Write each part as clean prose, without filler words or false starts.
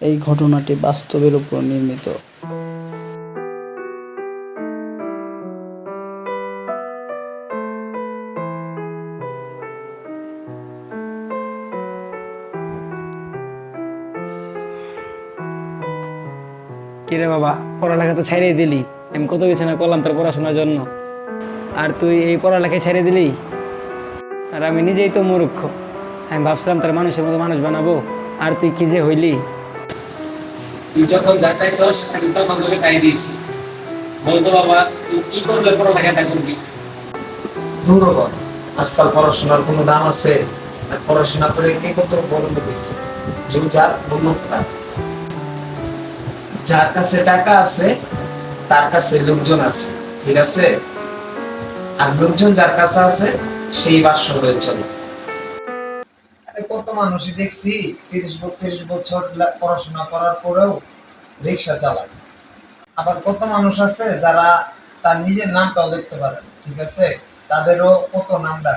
এই ঘটনাটি বাস্তবের উপর নির্মিত। কিরে বাবা, পড়ালেখা তো ছাইড়েই দিলি। আমি কত কিছু না করলাম তোর পড়াশোনার জন্য, আর তুই এই পড়ালেখায় ছেড়ে দিলি। আর আমি নিজেই তো মূর্খ। আমি ভাবছিলাম তোর মানুষের মতো মানুষ বানাবো, আর তুই কি যে হইলি। তুই যখন যা চাইছস আমি তখন তোকে তাই দিয়েছি। বলতো বাবা, তুই কি করলে পড়ালেখাটা করবি? দূর হ। আজকাল পড়াশোনার কোনো দাম আছে? আর পড়াশোনা করে কে কত বড় লোক হয়েছে? যার বন্ধুটা, যার কাছে টাকা আছে তার কাছে লোকজন আছে, ঠিক আছে? আর লোকজন যার কাছে আছে সেই বাস্য হয়ে চলে। আরে কত মানুষই দেখছি 30-32 বছর পড়াশোনা করার পরেও রিক্সা চালায়। আবার কত মানুষ আছে যারা তার নিজের নামটাও লিখতে পারে, ঠিক আছে? তাদেরও কত নামটা,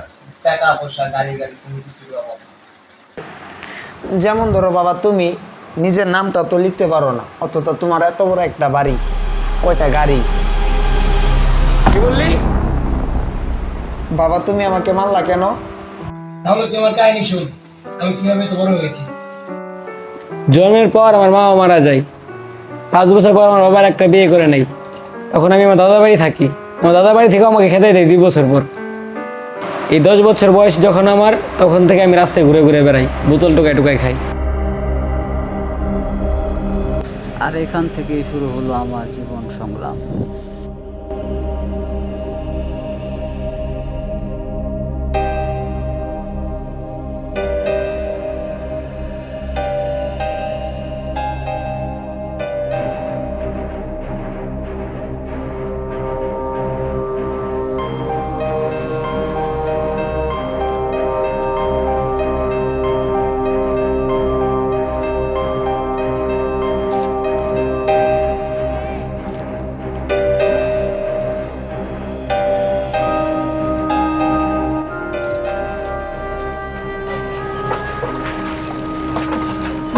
টাকা পয়সা গাড়ি কোনো কিছু অভাব নেই। যেমন ধরো বাবা, তুমি নিজের নামটা তো লিখতে পারো না, অথচ তোমার এত বড় একটা বাড়ি, কয়টা গাড়ি। কি বললি? বাবা তুমি আমাকে মারলা কেন? তাহলে তুই আমার কাহিনী শুন, আমি কিভাবে তো বড় হয়েছি। জন্মের পর আমার মা মারা যায়। 5 বছর পর আমার বাবার একটা বিয়ে করে নেই। তখন আমি আমার দাদা বাড়ি থাকি। আমার দাদা বাড়ি থেকে আমাকে খেতে দেয় 2 বছর পর। এই 10 বছর বয়স যখন আমার, তখন থেকে আমি রাস্তায় ঘুরে ঘুরে বেড়াই, বোতল টোকায় টোকায় খাই। আর এখান থেকেই শুরু হলো আমার জীবন সংগ্রাম।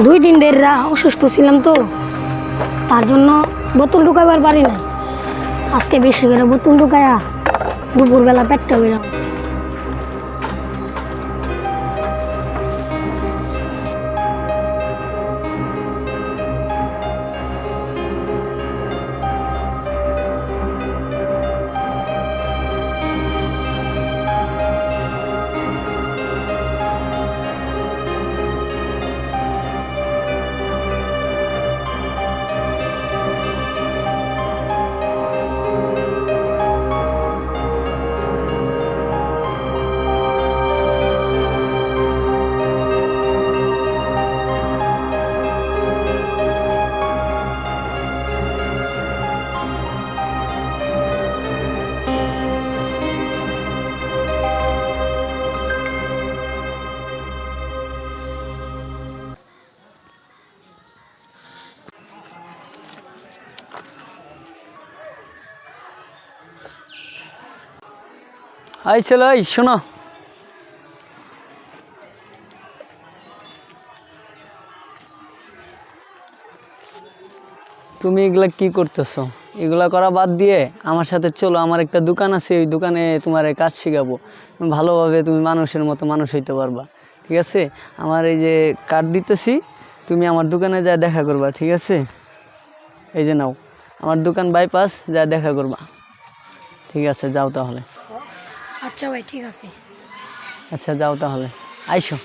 দুই দিন ধরে অসুস্থ ছিলাম, তো তার জন্য বোতল ঢুকাবার পারি না। আজকে বেশি করে বোতল ঢুকায়া দুপুরবেলা পেটটা বেরাম। এই ছেলে, এই শোনো, তুমি এগুলা কি করতেছো? এগুলা করা বাদ দিয়ে আমার সাথে চলো। আমার একটা দোকান আছে, ওই দোকানে তোমার কাজ শেখাবো। ভালোভাবে তুমি মানুষের মতো মানুষ হইতে পারবা, ঠিক আছে? আমার এই যে কার্ড দিতেছি, তুমি আমার দোকানে যা দেখা করবা, ঠিক আছে? এই যে নাও, আমার দোকান বাইপাস, যা দেখা করবা। ঠিক আছে, যাও তাহলে। আচ্ছা ভাই, ঠিক আছে। আচ্ছা, যাও তাহলে, আইসো।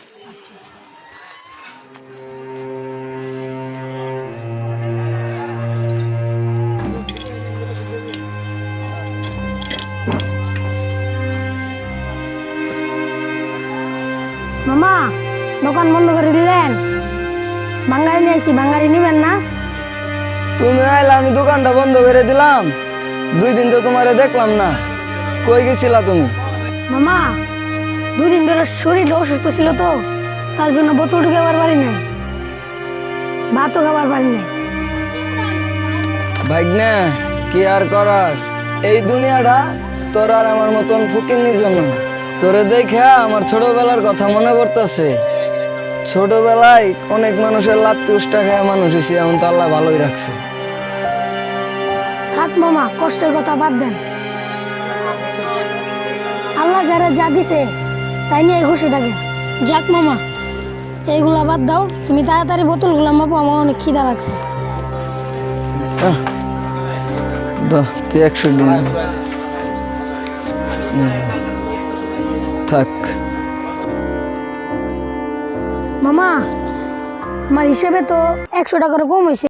মামা, দোকান বন্ধ করে দিলেন। বাঙালি নিয়েছি, বাঙালি নিবেন না? তুমি আইলা, আমি দোকানটা বন্ধ করে দিলাম। 2 দিন তো তোমারে দেখলাম না, কই গেছিলা তুমি? মামা, 2 দিন ধরে শরীর অসুস্থ ছিল, তো তার জন্য বোতল ঢুকাবার পারি নাই, ভাতও খাবার পারি নাই। ভাগ্নে, কি আর করার, এই দুনিয়াটা তোর আর আমার মতন ফকিন্নির জন্য না। তোরে দেখা আমার ছোটবেলার কথা মনে পড়তেছে। ছোটবেলায় অনেক মানুষের লাত্তি উষ্টা খায় মানুষ হয়েছে, এখন তো আল্লাহ ভালোই রাখছে। থাক মামা, কষ্টের কথা বাদ দেন। আল্লাহ যারা যা দিছে তাই নিয়ে খুশি থাকেন। যাক মামা, এইগুলা বাদ দাও, তুমি তাড়াতাড়ি বোতলগুলো মাপো, আমার অনেক খিদা লাগছে। তুই 100 দিন থাক। মামা, আমার হিসেবে তো 100 টাকার কম হয়েছে।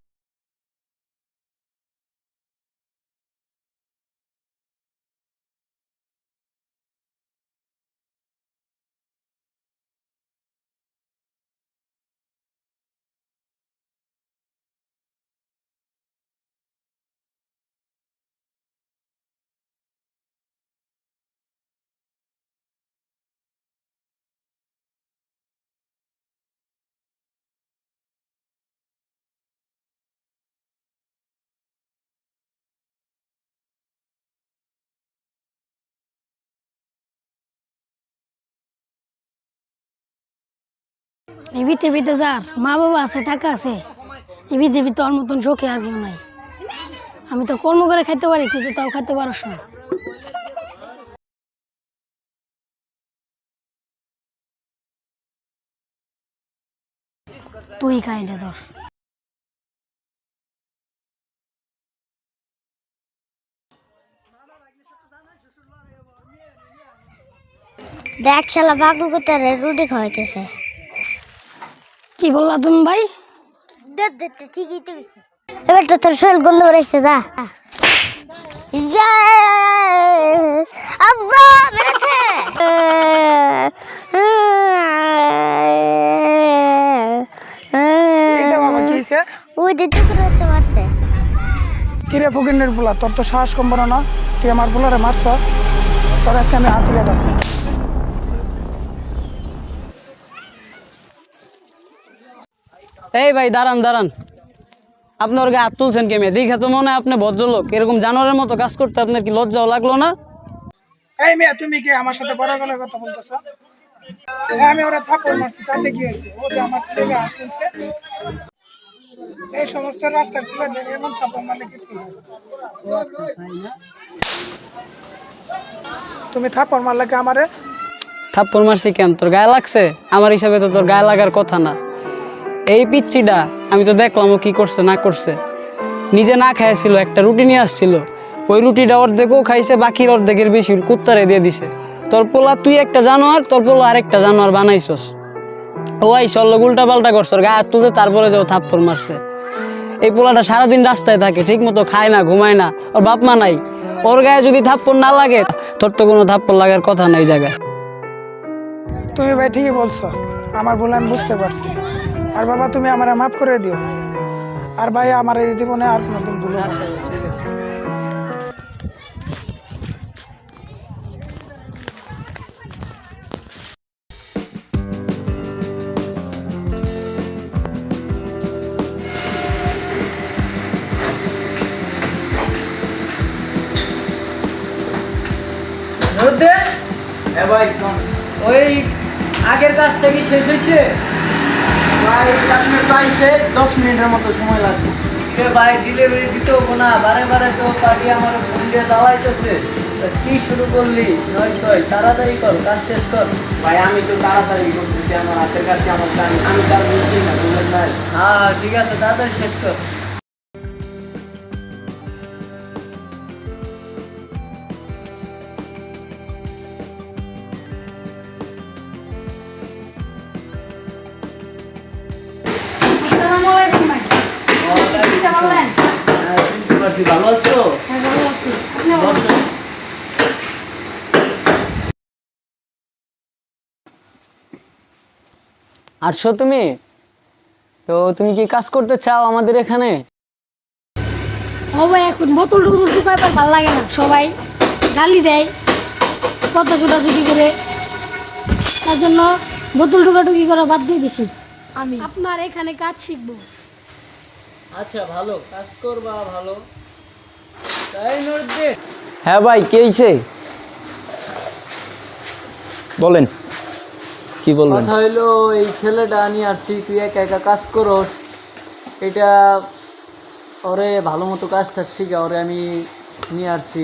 এই পৃথিবীতে যার মা বাবা আছে, টাকা আছে, এই পৃথিবী তোর মতন চোখে আর কেউ নাই। আমি তো কর্ম করে খাইতে পারি, তুই তো তাও খাইতে পারস না। তুই খাই দে ধর। দেখ শালা বাবু কোথায় রুটি খাওয়াইতেছে। কি বললা তুমি ভাই? ঠিকই তো গেছে, এবার তো তোর শরীর গন্ধ বেড়েছে। যা আব্বা মেরেছে। ওই যে টুকরো হচ্ছে মারছে। কিরে ফকিনের পোলা, তোর তো সাহস কম বড় না, তুই আমার পোলারে মারছ, তোর আজকে আমি হাতি কাটাবো। এই ভাই দাঁড়ান দাঁড়ান, আপনি ওর গায়ে হাত তুলছেন কেমে? দেখে তো মনে হয় আপনি ভদ্রলোক, এরকম জানোয়ারের মতো কাজ করতে আপনার কি লজ্জাও লাগলো না? এই মেয়ে, তুমি কি আমার সাথে বড় গলায় কথা বলতেছ? আমি ওরা থাপ্পড় মারছি, তাতে কি হয়েছে? ও যে আমার ছেলেকে হাত তুলছে, এই সমস্ত রাস্তার ছেলেদের এমন থাপ্পড় মারলে কিছু হয়। তুমি থাপ্পড় মারলে কি আমারে? থাপ্পড় মারছি কেন? তোর গায়ে লাগছে? আমার হিসাবে তো তোর গায়ে লাগার কথা না। এই পিচ্চিটা আমি তো দেখলাম ও কি করছে না করছে। নিজে না খাইছিল, একটা রুটি নিয়ে আসছিল, ওই রুটিটা অর্ধেকও খাইছে, বাকির অর্ধেকের বেশি কুত্তারে দিয়ে দিছে। তোর পোলা তুই একটা জানোয়ার, তোর পোলা আরেকটা জানোয়ার বানাইছস। ও আই সল্ল উল্টা পাল্টা করছ, গায়ে হাত তুলছে, তারপরে যে ও থাপ্পড় মারছে। এই পোলাটা সারাদিন রাস্তায় থাকে, ঠিক মতো খায় না, ঘুমায় না, ওর বাপ মা নাই। ওর গায়ে যদি থাপ্পড় না লাগে, তোর তো কোনো থাপ্পড় লাগার কথা নাই জায়গায়। তুমি ভাই ঠিকই বলছো, আমার ভুল আমি বুঝতে পারছি। আর বাবা, তুমি আমার মাফ করে দিও। আর ভাই, আমার এই জীবনে আর কোনোদিন ভুল হবে না। ঠিক আছে। ওই আগের কাজটা কি শেষ হয়েছে? প্রায় শেষ, 10 মিনিটের মতো সময় লাগবে। ভাই ডেলিভারি দিতে হবো না, বারে বারে তো পার্টি আমার ফোন দিয়ে জ্বালাইতেছে। কি শুরু করলি? 9-6 তাড়াতাড়ি কর, কাজ শেষ কর। ভাই আমি তো তাড়াতাড়ি করতেছি, আমার হাতের কাছে আমার আমি তার বেশি না, বুঝলেন ভাই? হ্যাঁ ঠিক আছে, তাড়াতাড়ি শেষ কর। আসসালামু আলাইকুম ভাই। কিটা বললেন? ভালো আছো? হ্যাঁ ভালো আছি। আপনি ভালো আছেন? আসছো তুমি? তো তুমি কি কাজ করতে চাও আমাদের এখানে? ও ভাই, এখন বোতল ঢুকাইবার ভালো লাগে না, সবাই গালি দেয়, কত ছোটাছুটি করে, তার জন্য বোতল ঢুকাঢুকি করা বাদ দিয়ে দিছি। আমি আপনার এখানে কাজ শিখবো। আচ্ছা ভালো কাজ করবা, ভালো। হ্যাঁ ভাই, কে হইছে? বলেন, কি কি বলবেন? কথা হইলো এই ছেলেটা নিয়ে আসছি, তুই একা একা কাজ করস, এটা ওরে ভালো মতো কাজটা শিখা ওরে আমি নিয়ে আসছি,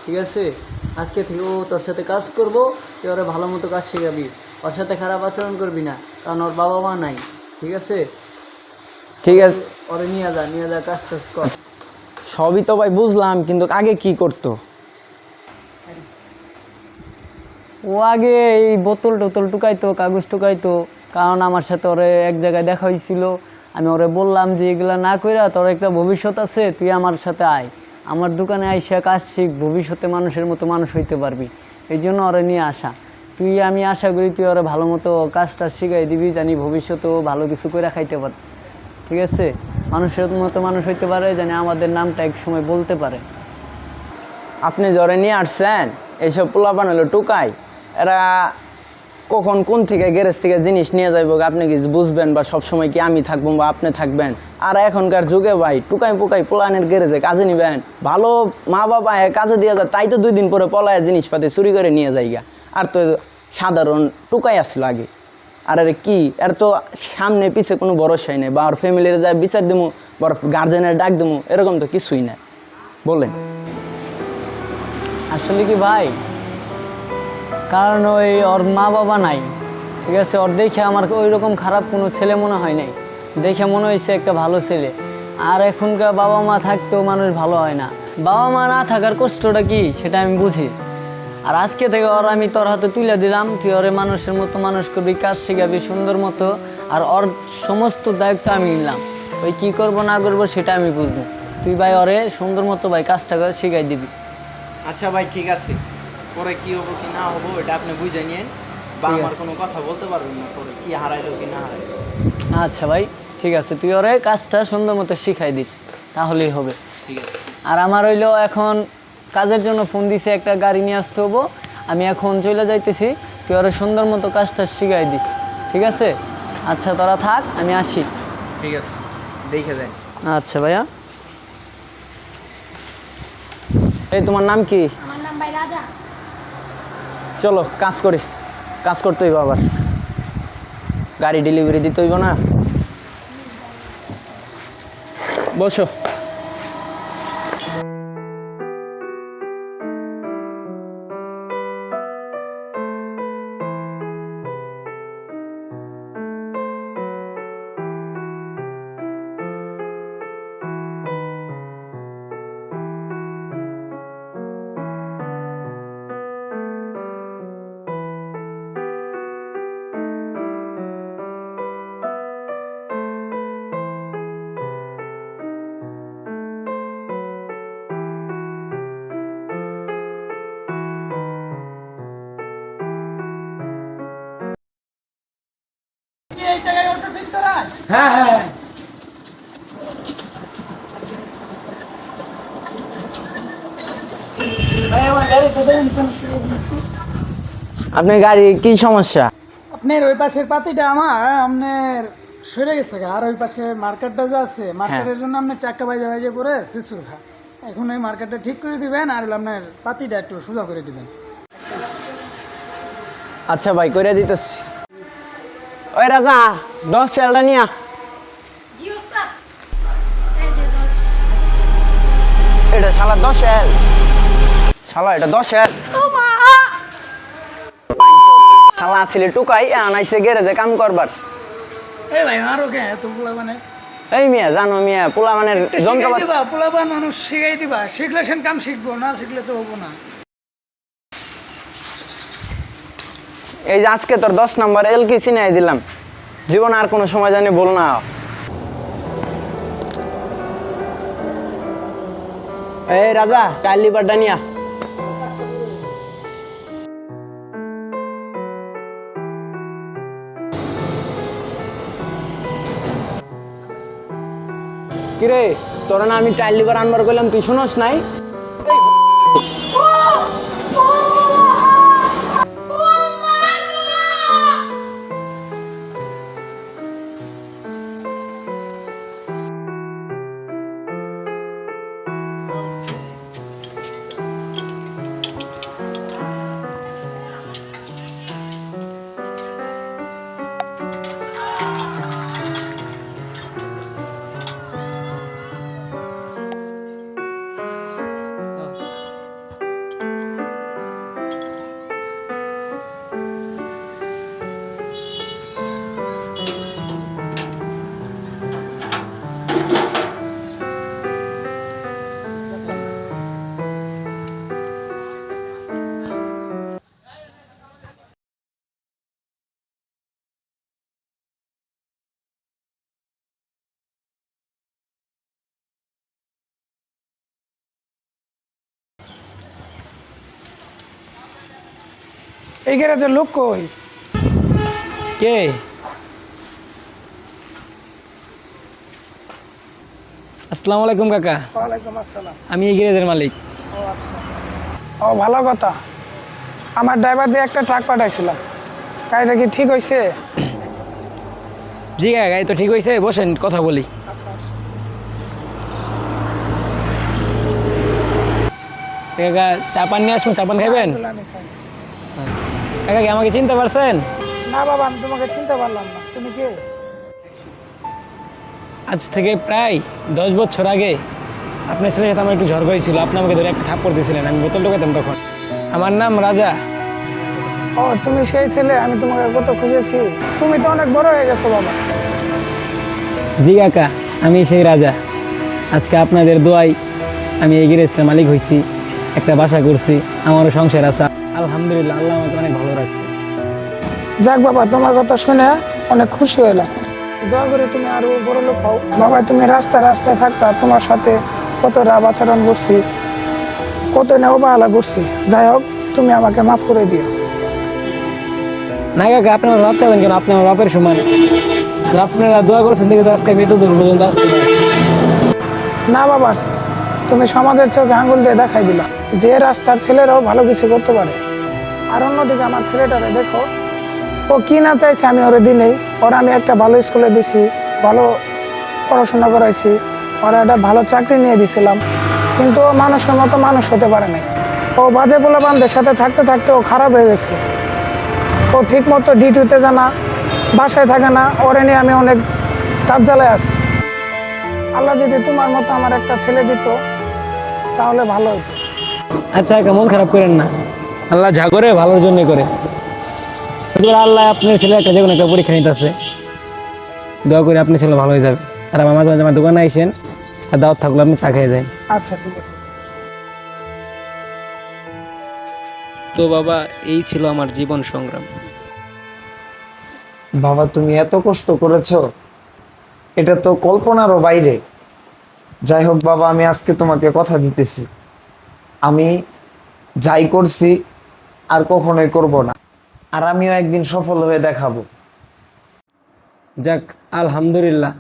ঠিক আছে? আজকে থেকে ও তোর সাথে কাজ করবো, তুই ওরে ভালো মতো কাজ শেখাবি, ওর সাথে খারাপ আচরণ করবি না, কারণ ওর বাবা মা নাই, ঠিক আছে? ঠিক আছে, ওরে নিয়ে যা কাজ টাজ কর। সবই তো ভাই বুঝলাম, কিন্তু আগে কি করতো? ও আগে এই বোতল টোতল টুকাইতো, কাগজ টুকাইতো, কারণ আমার সাথে ওরে এক জায়গায় দেখা হয়েছিল, আমি ওরে বললাম যে এগুলা না কইরা তোর একটা ভবিষ্যৎ আছে, তুই আমার সাথে আয়, আমার দোকানে আইসা কাজ শিখ, ভবিষ্যতে মানুষের মতো মানুষ হইতে পারবি, এই জন্য ওরে নিয়ে আসা। আমি আশা করি তুই ওরে ভালো মতো কাজটা শিখাই দিবি, জানি ভবিষ্যতেও ভালো কিছু করে খাইতে পারে, ঠিক আছে? মানুষের মতো মানুষ হইতে পারে, জানি আমাদের নামটা এক সময় বলতে পারে। আপনি জ্বরে নিয়ে আসছেন, এইসব পোলাপান হলো টুকাই, এরা কখন কোন থেকে গ্যারেজ থেকে জিনিস নিয়ে যাইব আপনি কি বুঝবেন? বা সবসময় কি আমি থাকবো বা আপনি থাকবেন? আর এখনকার যুগে ভাই টুকাই পুকাই পোলানের গ্যারেজে কাজে নিবেন, ভালো মা বাবা কাজে দিয়ে যায়, তাই তো 2 দিন পরে পলায় জিনিসপাতি চুরি করে নিয়ে যাইগা। আর তো সাধারণ টুকাই আসলো আগে, আর আরে কি, এর তো সামনে পিছে কোনো ভরসাই নেই, বা ওর ফ্যামিলির যায় বিচার দিমু বা গার্জেনের ডাক দিমু, এরকম তো কিছুই নাই। বলেন আসলে কি ভাই, কারণ ওই ওর মা বাবা নাই, ঠিক আছে? ওর দেখে আমার ওই রকম খারাপ কোনো ছেলে মনে হয় নাই, দেখে মনে হয়েছে একটা ভালো ছেলে। আর এখনকার বাবা মা থাকতেও মানুষ ভালো হয় না, বাবা মা না থাকার কষ্টটা কি সেটা আমি বুঝি। আর আজকে থেকে ওর আমি তোর হাতে তুলে দিলাম, তুই ওরে মানুষের মতো মানুষ করবি, কাজ শেখাবি সুন্দর মতো, আর ওর সমস্ত দায়িত্ব আমি নিলাম, ওই কী করবো না করবো সেটা আমি বুঝবো। তুই ভাই ওরে সুন্দর মতো ভাই কাজটা করে শিখাই দিবি। আচ্ছা ভাই, ঠিক আছে, পরে কি হবো কি না হবো এটা আপনি বুঝে নিন, বা আমার কোনো কথা বলতে পারবেন না পরে কি হারাইলো কি না হারাইলো। আচ্ছা ভাই, ঠিক আছে, তুই ওরে কাজটা সুন্দর মতো শিখাই দিস, তাহলেই হবে। ঠিক আছে। আর আমার হইলো এখন কাজের জন্য ফোন দিছে, একটা গাড়ি নিয়ে আসতে হবো, আমি এখন চলে যাইতেছি, তুই ওরে সুন্দর মতো কাজটা শিখাই দিস, ঠিক আছে? আচ্ছা তোরা থাক, আমি আসি। ঠিক আছে, দেখে যান। আচ্ছা ভাইয়া। এই তোমার নাম কি? আমার নাম ভাই রাজা। চলো কাজ করি, কাজ করতে হইব, আবার গাড়ি ডেলিভারি দিতে হইব না। বসো। এই জায়গায় অটো ঠিক চালায়? হ্যাঁ হ্যাঁ, আপনার গাড়ি কি সমস্যা? আপনার ওই পাশের পাতিটা আমার আপনার সরে গেছে গা, আর ওই পাশে মার্কেটটা যে আছে, মার্কেটের জন্য আপনার চাক্কা বাজে বাজে করে শিশুর খা, এখন ওই মার্কেটটা ঠিক করে দিবেন, আর হলো আপনার পাতিটা একটু সোজা করে দিবেন। আচ্ছা ভাই, কইরা দিতেছি। ওই রাজা, 10 চালটা নিয়া। জি ওস্তাদ। এই যে 10। এটা শালা 10 এল, শালা এটা 10 এল। ও মা! শালা আসলে টুকাই আনাইছে গ্যারেজে কাম করবার। এই ভাই আরো কে এতগুলো মানে এই মিয়া, জানো মিয়া, পোলা মানে যন্ত্রপাতি দিবা, পোলাপান মানুষ শিখাই দিবা, শিখলে সেন কাম শিখবো, না শিখলে তো হবো না। এই যে আজকে তোর 10 নম্বর এল কি চিনাই দিলাম, জীবন আর কোনো সময় জানি বল না। এই রাজা, টাইল লিভারটা নিয়া। কিরে, তোর না আমি টাইল লিভার আনবার কইলাম, তুই শুনস নাই? এই গ্যারেজের লোক কই? কে? আসসালামু আলাইকুম কাকা, ওয়ালাইকুম আসসালাম। আমি এই গ্যারেজের মালিক। ও আচ্ছা, ও ভালো কথা। আমার ড্রাইভার দিয়ে একটা ট্রাক পাঠাইছিলাম, গাড়িটা কি ঠিক হয়েছে? জি কাকা, এই তো ঠিক হয়েছে, বসেন কথা বলি। আচ্ছা কাকা চা পান নিয়ে আসবো, চা পান খাইবেন? আমি খাই। কাকা কি আমাকে চিনতে পারছেন? না বাবা, আমি তোমাকে চিনতে পারলাম না, তুমি কে? আজ থেকে প্রায় 10 বছর আগে আপনার ছেলের সাথে আমার একটু ঝড় হয়েছিল, আপনি আমাকে ধরে একটা থাপ্পড় দিয়েছিলেন, আমি বোতল ঢোকাতাম তখন। আমার নাম রাজা। ও তুমি সেই ছেলে, আমি তোমাকে কত খুঁজেছি। তুমি তো অনেক বড় হয়ে গেছো বাবা। জি কাকা, আমি সেই রাজা। আজকে আপনাদের দোয়ায় আমি এই গ্যারেজটার মালিক হয়েছি, একটা বাসা করছি, আমারও সংসার আছে আলহামদুলিল্লাহ, আল্লাহ আমাকে অনেক ভালো রাখছে। যাক বাবা, তোমার কথা শুনে অনেক খুশি হলাম। দয়া করে তুমি আরো বড় লোক হও বাবা। তুমি রাস্তায় রাস্তায় থাকতা, তোমার সাথে কত রাব আচরণ করছি, কত না অবহেলা করছি। যাই হোক, তুমি আমাকে মাফ করে দিও। না কাকা, আপনি আমার বাপ চাবেন কেন? আপনি আমার বাপের সমান, আর আপনারা দোয়া করছেন দেখে তো আজকে আমি এত দূর পর্যন্ত আসতে পারি। না বাবা, তুমি সমাজের চোখে আঙুল দিয়ে দেখাই দিলা যে রাস্তার ছেলেরাও ভালো কিছু করতে পারে। আর অন্যদিকে আমার ছেলেটারে দেখো, ও কি না চাইছে আমি ওরে দিনেই। ওরা আমি একটা ভালো স্কুলে দিছি, ভালো পড়াশোনা করাইছি, ওরা একটা ভালো চাকরি নিয়ে দিছিলাম, কিন্তু ও মানুষের মতো মানুষ হতে পারে নাই। ও বাজে পোলাপানদের সাথে থাকতে থাকতে ও খারাপ হয়ে গেছে। ও ঠিক মতো ডিউটিতে জানা, বাসায় থাকে না, ওরে নিয়ে আমি অনেক তাপ জ্বালায় আছি। আল্লাহ যদি তোমার মতো আমার একটা ছেলে দিত তাহলে ভালো হতো। আচ্ছা কাকা, মন খারাপ করেন না, আল্লাহ যা করে ভালোর জন্য করে। আল্লাহ আপনার ছেলে একটা যে কোনো একটা পরীক্ষা নিতে আছে, দোয়া করে আপনার ছেলে ভালো হয়ে যাবে। আর আমার মাঝে মাঝে আমার দোকানে আইসেন, আর দাওয়াত থাকলে আপনি চা খেয়ে যান। আচ্ছা ঠিক আছে। তো বাবা, এই ছিল আমার জীবন সংগ্রাম। বাবা তুমি এত কষ্ট করেছো, এটা তো কল্পনারও বাইরে। যাই হোক বাবা, আমি আজকে তোমাকে কথা দিতেছি, আমি যাই করছি আর কখনোই করব না, আর আমিও একদিন সফল হয়ে দেখাবো। যাক আলহামদুলিল্লাহ,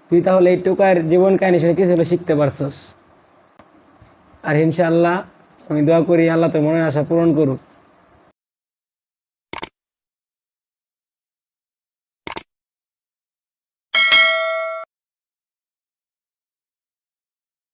তুই তাহলে এই টোকার জীবন কাহিনী শুনে কিছু হলে শিখতে পারছস। আর ইনশাআল্লাহ আমি দোয়া করি আল্লাহ তোর মনের আশা পূরণ করুক।